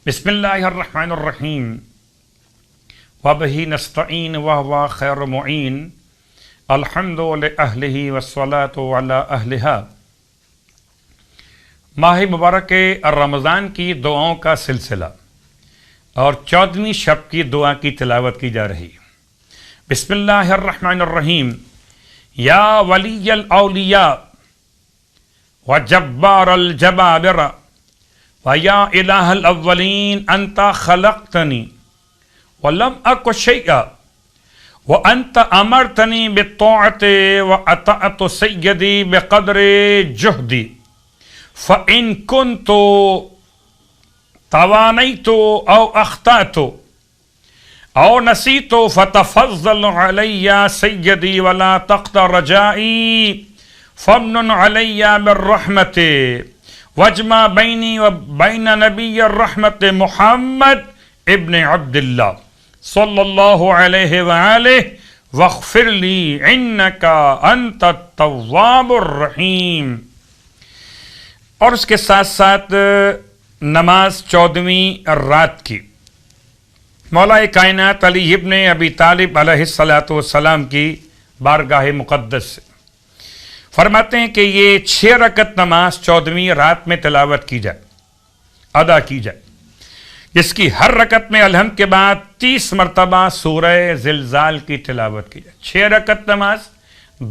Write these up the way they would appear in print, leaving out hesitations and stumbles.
بسم اللہ الرحمن الرحیم وبہ نستعین وہو خیر معین الحمد لأہلہ والصلاۃ علی اہلہا۔ ماہ مبارک رمضان کی دعاؤں کا سلسلہ اور 14ویں شب کی دعا کی تلاوت کی جا رہی ہے۔ بسم اللہ الرحمن الرحیم۔ یا ولی الاولیاء وجبار الجبابرہ وَيَا إِلَهَ الْأَوَّلِينَ أَنْتَ خَلَقْتَنِي وَلَمْ أَكُ شَيْئًا وَأَنْتَ أَمَرْتَنِي بِالطَّاعَةِ وَأَطَعْتُ سَيِّدِي بِقَدْرِ جُهْدِي فَإِنْ كُنْتُ توانيت أو أخطأت أو نسيت فتفضل علي سيدي ولا تقطع رجائي فامنن علي بالرحمة وجمع بینی و بین نبی الرحمت محمد ابن عبداللہ صلی اللہ علیہ وآلہ واغفر لی انکا انت التواب الرحیم۔ اور اس کے ساتھ ساتھ نماز 14ویں رات کی مولا کائنات علی ابن ابی طالب علیہ السلام کی بارگاہ مقدس سے فرماتے ہیں کہ یہ 6 رکعت نماز 14ویں رات میں تلاوت کی جائے، ادا کی جائے، جس کی ہر رکعت میں الحمد کے بعد 30 مرتبہ سورہ زلزال کی تلاوت کی جائے۔ 6 رکعت نماز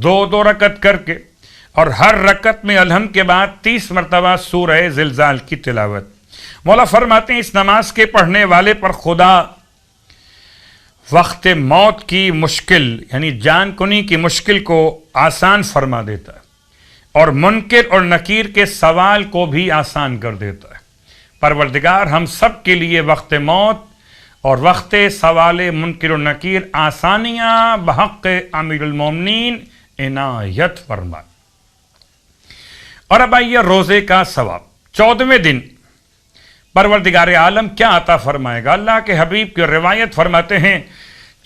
2 رکعت کر کے اور ہر رکعت میں الحمد کے بعد 30 مرتبہ سورہ زلزال کی تلاوت۔ مولا فرماتے ہیں اس نماز کے پڑھنے والے پر خدا وقت موت کی مشکل یعنی جان کنی کی مشکل کو آسان فرما دیتا ہے اور منکر اور نکیر کے سوال کو بھی آسان کر دیتا ہے۔ پروردگار ہم سب کے لیے وقت موت اور وقت سوال منکر و نکیر آسانیاں بحق امیر المومنین عنایت فرمائے۔ اور اب آئیے روزے کا ثواب۔ 14ویں دن پروردگار عالم کیا عطا فرمائے گا؟ اللہ کے حبیب کی روایت فرماتے ہیں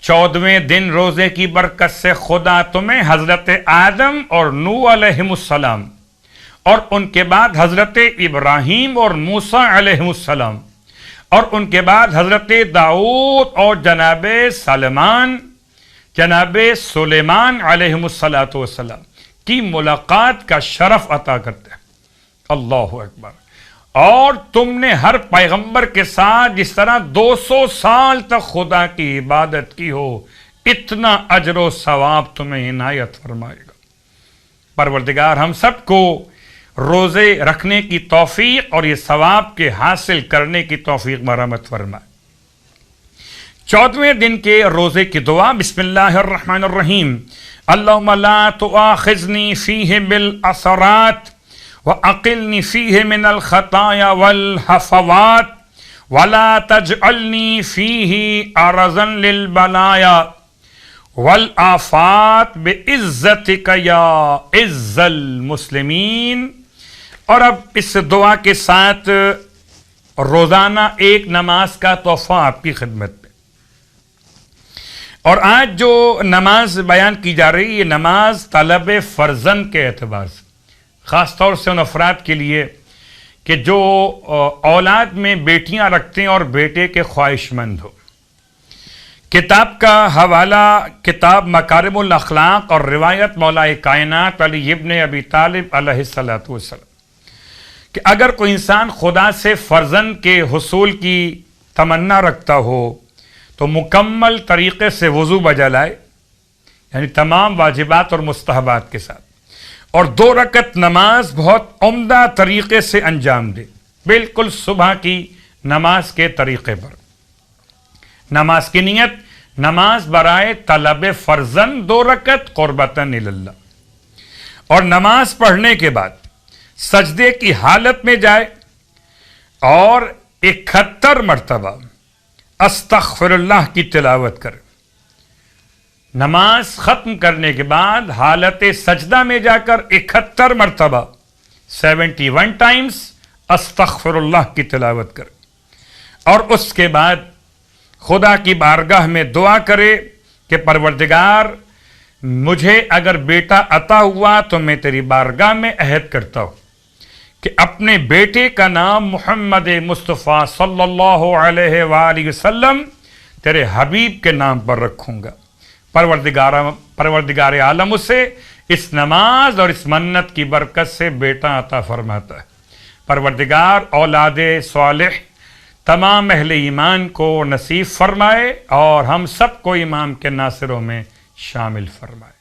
14ویں دن روزے کی برکت سے خدا تمہیں حضرت آدم اور نوح علیہ السلام اور ان کے بعد حضرت ابراہیم اور موسیٰ علیہ السلام اور ان کے بعد حضرت داؤد اور جناب سلیمان علیہ السلام کی ملاقات کا شرف عطا کرتے ہیں۔ اللہ اکبر۔ اور تم نے ہر پیغمبر کے ساتھ جس طرح 200 سال تک خدا کی عبادت کی ہو اتنا اجر و ثواب تمہیں عنایت فرمائے گا۔ پروردگار ہم سب کو روزے رکھنے کی توفیق اور یہ ثواب کے حاصل کرنے کی توفیق مرحمت فرمائے۔ 14ویں دن کے روزے کی دعا۔ بسم اللہ الرحمن الرحیم۔ اللہم لا تؤاخذنی فیہ بالعثرات وَأَقِلْنِ فِيهِ مِنَ الْخَطَايَا وَالْحَفَوَاتِ وَلَا تَجْعَلْنِي فِيهِ عَرَضًا لِلْبَلَايَا وَالْآفَاتِ بِعِزَّتِكَ يَا عِزَّ الْمُسْلِمِينَ۔ اور اب اس دعا کے ساتھ روزانہ ایک نماز کا تحفہ آپ کی خدمت میں۔ اور آج جو نماز بیان کی جا رہی ہے یہ نماز طلب فرزند کے اعتبار سے خاص طور سے ان افراد کے لیے کہ جو اولاد میں بیٹیاں رکھتے ہیں اور بیٹے کے خواہش مند ہو۔ کتاب کا حوالہ کتاب مکارم الاخلاق اور روایت مولا کائنات علی ابن ابی طالب علیہ السلام کہ اگر کوئی انسان خدا سے فرزند کے حصول کی تمنا رکھتا ہو تو مکمل طریقے سے وضو بجا لائے یعنی تمام واجبات اور مستحبات کے ساتھ اور 2 رکعت نماز بہت عمدہ طریقے سے انجام دے، بالکل صبح کی نماز کے طریقے پر۔ نماز کی نیت نماز برائے طلب فرزند 2 رکعت قربتاً اللہ، اور نماز پڑھنے کے بعد سجدے کی حالت میں جائے اور 71 مرتبہ استغفر اللہ کی تلاوت کرے۔ نماز ختم کرنے کے بعد حالت سجدہ میں جا کر 71 مرتبہ 71 ٹائمز استغفر اللہ کی تلاوت کرے اور اس کے بعد خدا کی بارگاہ میں دعا کرے کہ پروردگار مجھے اگر بیٹا عطا ہوا تو میں تیری بارگاہ میں عہد کرتا ہوں کہ اپنے بیٹے کا نام محمد مصطفیٰ صلی اللہ علیہ وآلہ وسلم تیرے حبیب کے نام پر رکھوں گا۔ پروردگار عالم اسے اس نماز اور اس منت کی برکت سے بیٹا عطا فرماتا ہے۔ پروردگار اولاد صالح تمام اہل ایمان کو نصیب فرمائے اور ہم سب کو امام کے ناصروں میں شامل فرمائے۔